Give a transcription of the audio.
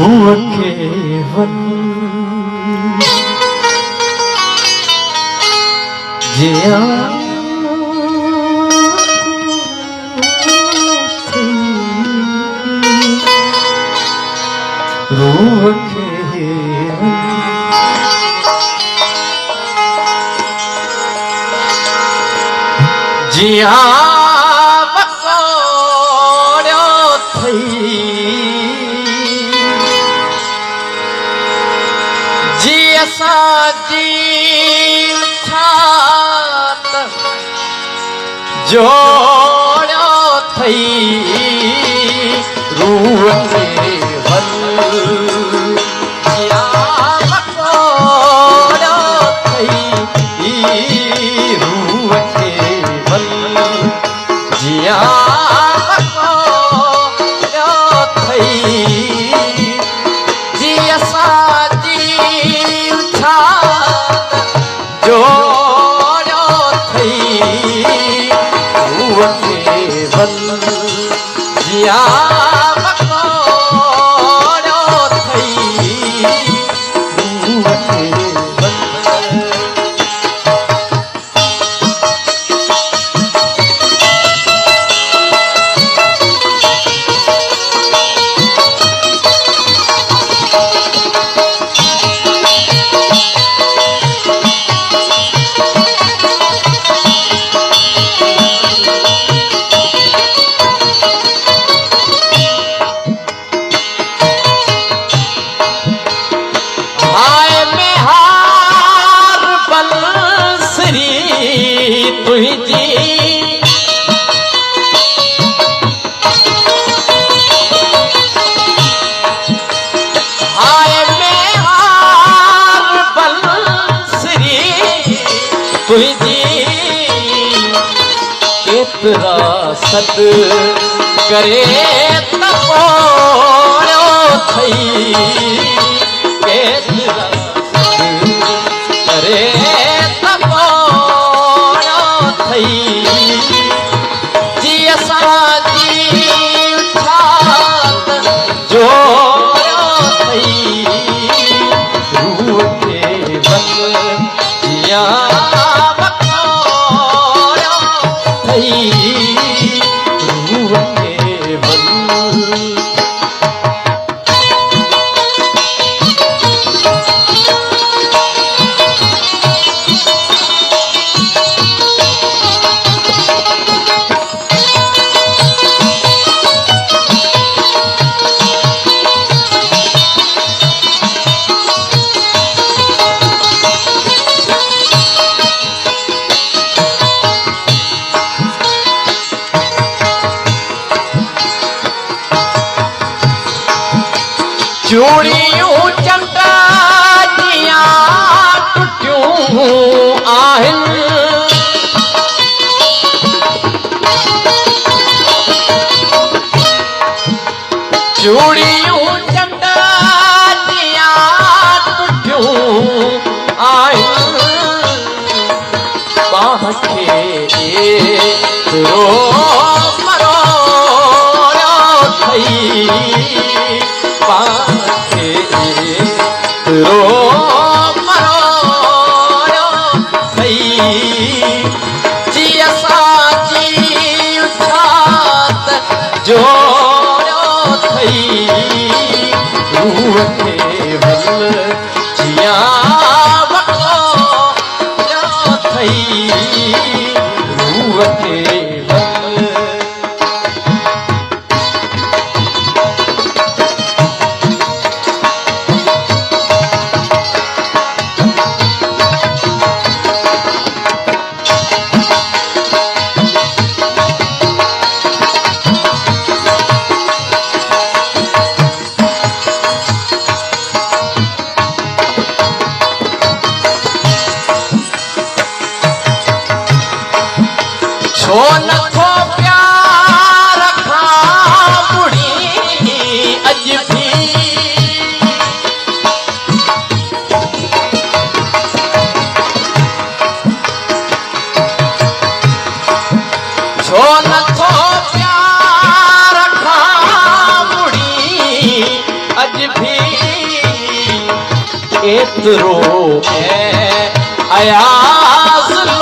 रूह के वन जिया रूह के वन जिया जोड़ो थई रूह के वन जिया जोड़ो थई रूह के वन जिया जोड़ो थई जिया साजी उठा जोड़ो थई जिया बकोड़ो थई रूह के वन केतरा सद करे तपोड़ो थई केतरा सद करे तपोड़ो थई जिया साजी उठात जोड़ो थई रूह के वन जिया चूड़ियों चमटा जिया टुटियूं आहिनि चूड़ियों चमटा जिया टुटियूं आहिनि बाह खे मरोड़ो थई मरोड़ो थई जिया साजी उठात जोड़ो थई रूह के वन जिया बकोड़ो थई रूह के छो नथो प्यार खां बुड़ी अज भी छो नथो प्यार खां बुड़ी अज भी एतिरो अयाज़